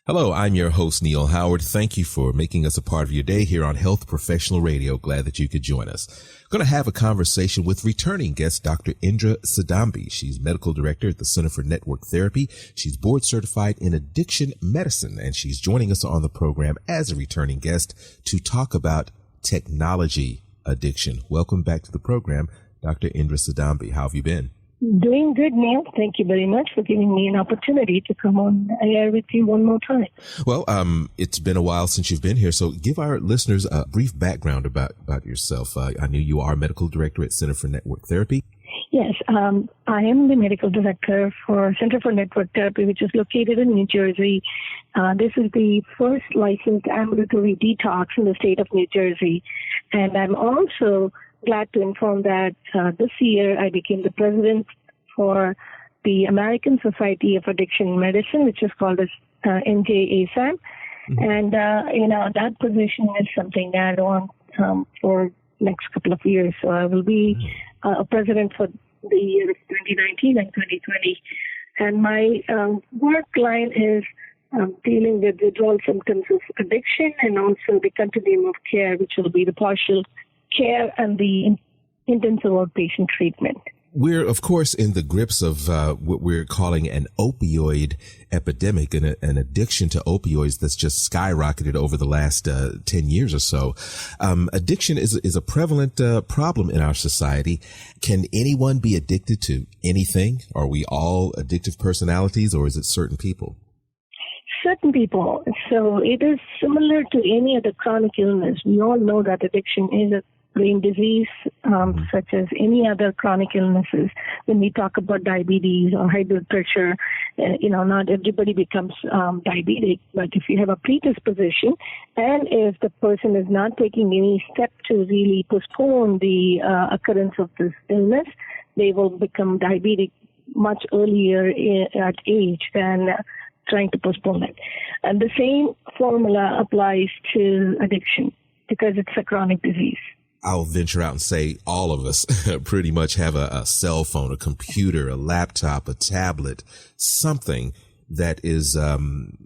Hello, I'm your host, Neil Howard. Thank you for making us a part of your day here on Health Professional Radio. Glad that you could join us. Going to have a conversation with returning guest, Dr. Indra Cidambi. She's medical director at the Center for Network Therapy. She's board certified in addiction medicine, and she's joining us on the program as a returning guest to talk about technology addiction. Welcome back to the program, Dr. Indra Cidambi. How have you been? Doing good, Neil. Thank you very much for giving me an opportunity to come on air with you one more time. Well, it's been a while since you've been here, so give our listeners a brief background about yourself. I knew you are medical director at Center for Network Therapy. Yes, I am the medical director for Center for Network Therapy, which is located in New Jersey. This is the first licensed ambulatory detox in the state of New Jersey. And I'm also glad to inform that this year I became the president for the American Society of Addiction Medicine, which is called as NJASAM. Mm-hmm. And, that position is something that I want for next couple of years. So I will be a president for the year of 2019 and 2020. And my work line is dealing with withdrawal symptoms of addiction and also the continuum of care, which will be the partial care and the intensive outpatient treatment. We're, of course, in the grips of what we're calling an opioid epidemic and an addiction to opioids that's just skyrocketed over the last 10 years or so. Addiction is a prevalent problem in our society. Can anyone be addicted to anything? Are we all addictive personalities, or is it certain people? Certain people. So it is similar to any other chronic illness. We all know that addiction is a brain disease, such as any other chronic illnesses. When we talk about diabetes or high blood pressure, not everybody becomes diabetic, but if you have a predisposition and if the person is not taking any step to really postpone the occurrence of this illness, they will become diabetic much earlier at age than trying to postpone it. And the same formula applies to addiction because it's a chronic disease. I'll venture out and say all of us pretty much have a cell phone, a computer, a laptop, a tablet, something that is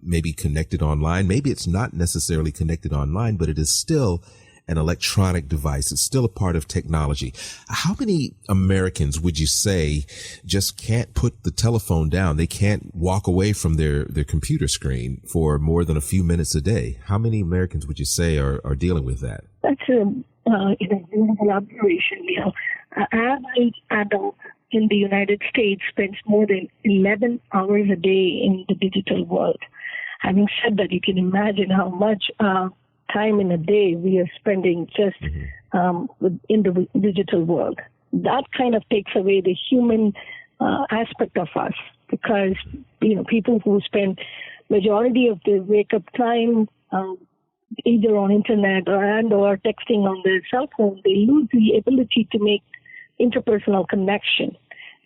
maybe connected online. Maybe it's not necessarily connected online, but it is still an electronic device. It's still a part of technology. How many Americans would you say just can't put the telephone down? They can't walk away from their computer screen for more than a few minutes a day. How many Americans would you say are dealing with that? That's a beautiful observation. Average adult in the United States spends more than 11 hours a day in the digital world. Having said that, you can imagine how much time in a day we are spending just in the digital world. That kind of takes away the human aspect of us because, people who spend majority of their wake-up time either on internet or texting on their cell phone, they lose the ability to make interpersonal connection.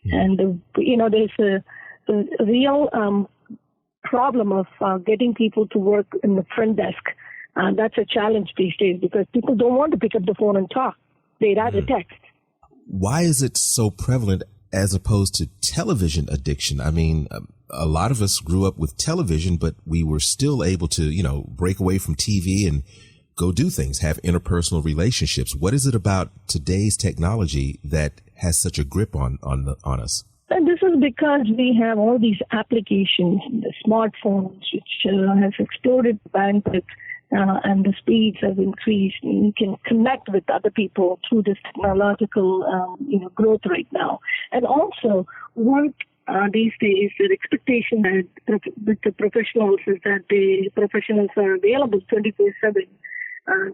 And, there's a real problem of getting people to work in the front desk. That's a challenge these days because people don't want to pick up the phone and talk. They'd rather text. Why is it so prevalent as opposed to television addiction? I mean, a lot of us grew up with television, but we were still able to, break away from TV and go do things, have interpersonal relationships. What is it about today's technology that has such a grip on us? And this is because we have all these applications, the smartphones, which has exploded bandwidth. And the speeds have increased. And you can connect with other people through this technological, growth right now. And also, work these days, the expectation that with the professionals is that the professionals are available 24/7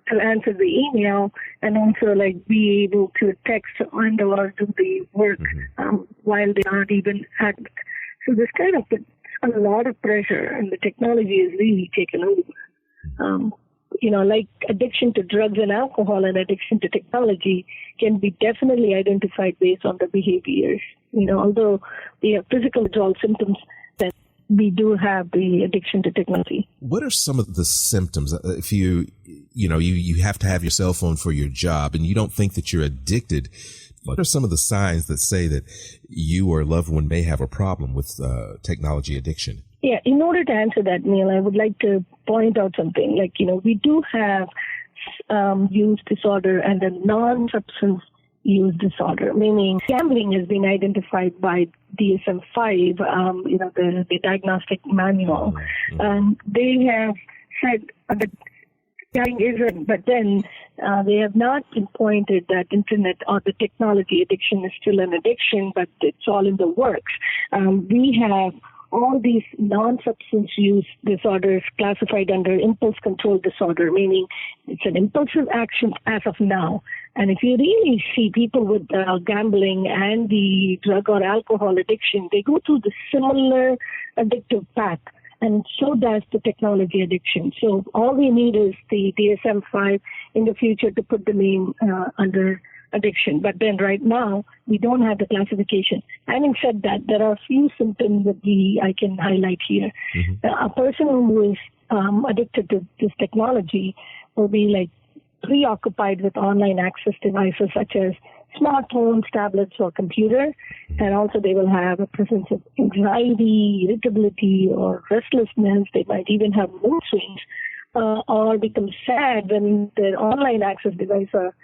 to answer the email and also be able to text and or do the work while they aren't even at it. So there's kind of a lot of pressure, and the technology is really taken over. Like addiction to drugs and alcohol and addiction to technology can be definitely identified based on the behaviors. Although we have physical withdrawal symptoms, that we do have the addiction to technology. What are some of the symptoms? If you have to have your cell phone for your job and you don't think that you're addicted, what are some of the signs that say that you or a loved one may have a problem with technology addiction? Yeah, in order to answer that, Neil, I would like to point out something. Like, we do have use disorder and a non-substance use disorder, meaning gambling has been identified by DSM-5, the diagnostic manual. Mm-hmm. And they have said that gambling isn't, but then they have not pinpointed that internet or the technology addiction is still an addiction, but it's all in the works. We have all these non-substance use disorders classified under impulse control disorder, meaning it's an impulsive action as of now. And if you really see people with gambling and the drug or alcohol addiction, they go through the similar addictive path. And so does the technology addiction. So all we need is the DSM-5 in the future to put the name under addiction. But then right now, we don't have the classification. Having said that, there are a few symptoms that I can highlight here. Mm-hmm. A person who is addicted to this technology will be like preoccupied with online access devices such as smartphones, tablets, or computer. And also they will have a presence of anxiety, irritability, or restlessness. They might even have mood swings or become sad when their online access devices are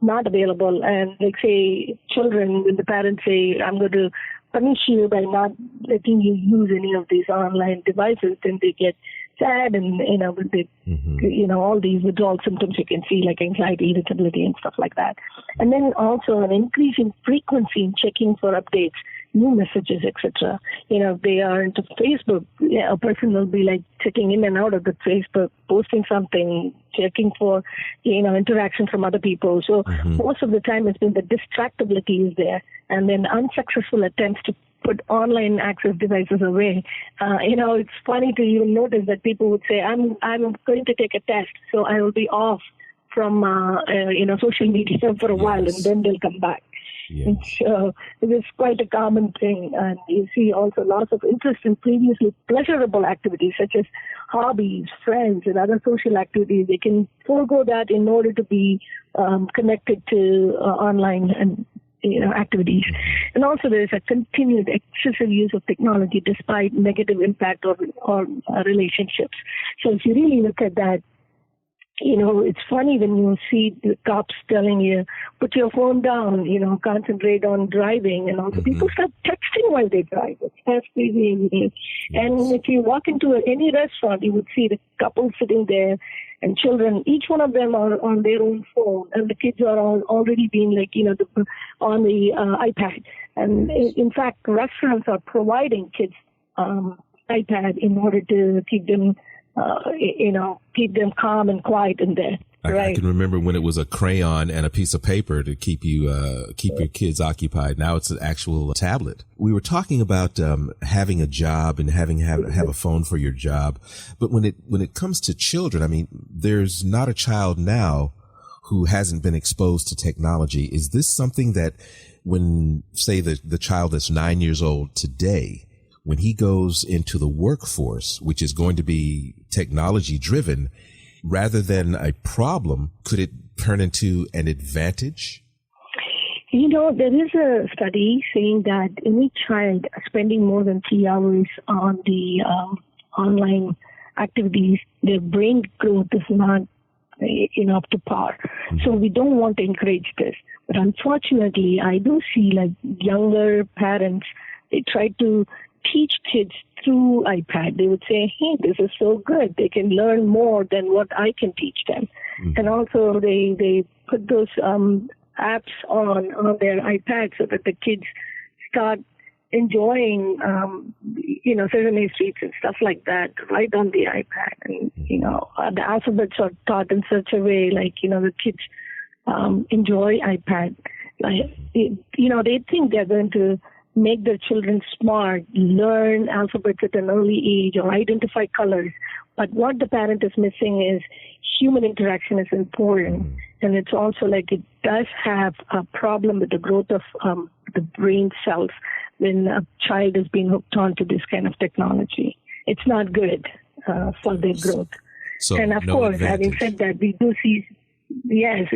not available. And like say children, when the parents say, I'm going to punish you by not letting you use any of these online devices, then they get sad and, with the, all these withdrawal symptoms you can see, like anxiety, irritability, and stuff like that. And then also an increase in frequency in checking for updates, new messages, etc. If they are into Facebook, a person will be like checking in and out of the Facebook, posting something, checking for, interaction from other people. So most of the time it's been the distractibility is there, and then unsuccessful attempts to put online access devices away. It's funny to even notice that people would say, I'm going to take a test, so I will be off from, social media for a while, and then they'll come back. Yes. And so it is quite a common thing. And you see also loss of interest in previously pleasurable activities such as hobbies, friends, and other social activities. They can forego that in order to be connected to online and activities. And also there is a continued excessive use of technology despite negative impact on relationships. So if you really look at that, it's funny when you see the cops telling you, put your phone down, concentrate on driving. And also people start texting while they drive. It's as crazy as it is. And if you walk into any restaurant, you would see the couple sitting there and children, each one of them are on their own phone. And the kids are already being on the iPad. And in fact, restaurants are providing kids iPad in order to keep them keep them calm and quiet in there. I can remember when it was a crayon and a piece of paper to keep your kids occupied. Now it's an actual tablet. We were talking about having a job and have a phone for your job, but when it comes to children, I mean, there's not a child now who hasn't been exposed to technology. Is this something that when, say, the child that's 9 years old today, when he goes into the workforce, which is going to be technology driven, rather than a problem, could it turn into an advantage? There is a study saying that any child spending more than 3 hours on the online activities, their brain growth is not up to par. So we don't want to encourage this. But unfortunately, I do see younger parents, they try to teach kids through iPad. They would say, hey, this is so good. They can learn more than what I can teach them. And also they put those apps on their iPad so that the kids start enjoying, Sesame Street and stuff like that right on the iPad. And, the alphabets are taught in such a way, the kids enjoy iPad. They think they're going to make their children smart, learn alphabets at an early age, or identify colors. But what the parent is missing is human interaction is important. And it's also it does have a problem with the growth of the brain cells when a child is being hooked onto this kind of technology. It's not good for their growth. So and of no course, advantage. Having said that, we do see Yes,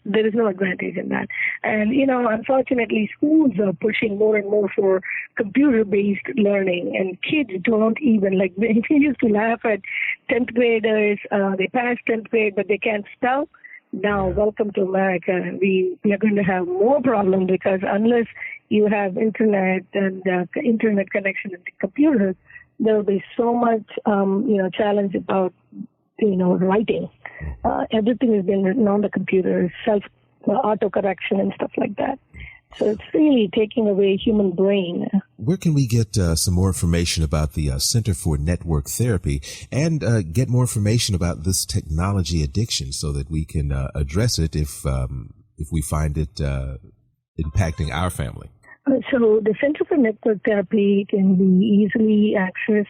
there is no advantage in that. And, unfortunately, schools are pushing more and more for computer-based learning, and kids don't even, we used to laugh at 10th graders, they passed 10th grade, but they can't spell. Now, welcome to America. We are going to have more problems because unless you have internet and internet connection and computers, there will be so much, challenge about, writing. Everything has been written on the computer, auto-correction and stuff like that. So it's really taking away human brain. Where can we get some more information about the Center for Network Therapy and get more information about this technology addiction so that we can address it if we find it impacting our family? So the Center for Network Therapy can be easily accessed.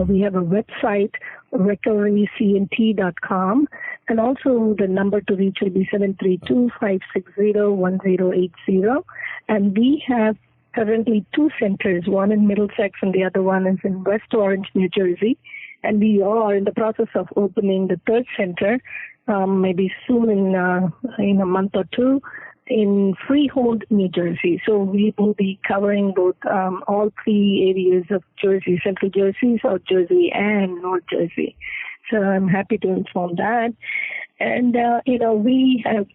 We have a website, recoverycnt.com, and also the number to reach will be 732-560-1080. And we have currently 2 centers, one in Middlesex and the other one is in West Orange, New Jersey. And we are in the process of opening the 3rd center, maybe soon in a month or 2. In Freehold, New Jersey. So we will be covering both all 3 areas of Jersey, Central Jersey, South Jersey, and North Jersey. So I'm happy to inform that. And, we have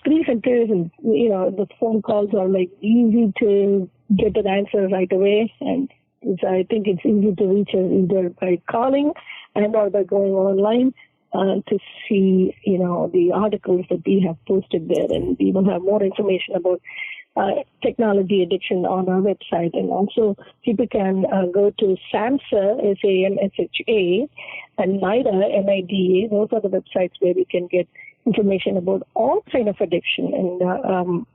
3 centers and, the phone calls are easy to get an answer right away. And I think it's easy to reach us either by calling and or by going online. To see, the articles that we have posted there, and we will have more information about technology addiction on our website. And also, people can go to SAMHSA, SAMSHA, and NIDA, NIDA. Those are the websites where we can get information about all kind of addiction and,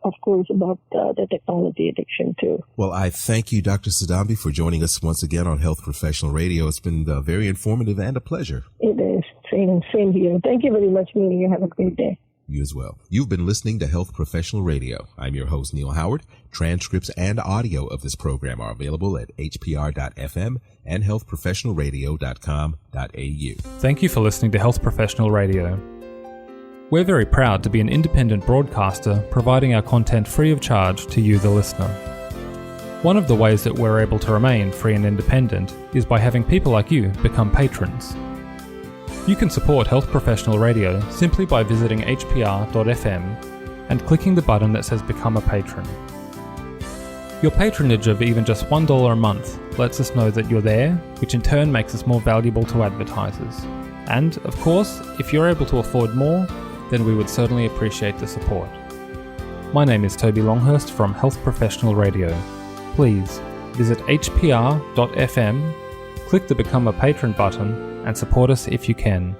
of course, about the technology addiction, too. Well, I thank you, Dr. Cidambi, for joining us once again on Health Professional Radio. It's been very informative and a pleasure. It is. Same here. Thank you very much, Neil. You have a great day. You as well. You've been listening to Health Professional Radio. I'm your host, Neil Howard. Transcripts and audio of this program are available at hpr.fm and healthprofessionalradio.com.au. Thank you for listening to Health Professional Radio. We're very proud to be an independent broadcaster providing our content free of charge to you, the listener. One of the ways that we're able to remain free and independent is by having people like you become patrons. You can support Health Professional Radio simply by visiting hpr.fm and clicking the button that says Become a Patron. Your patronage of even just $1 a month lets us know that you're there, which in turn makes us more valuable to advertisers. And, of course, if you're able to afford more, then we would certainly appreciate the support. My name is Toby Longhurst from Health Professional Radio. Please visit hpr.fm, click the Become a Patron button, and support us if you can.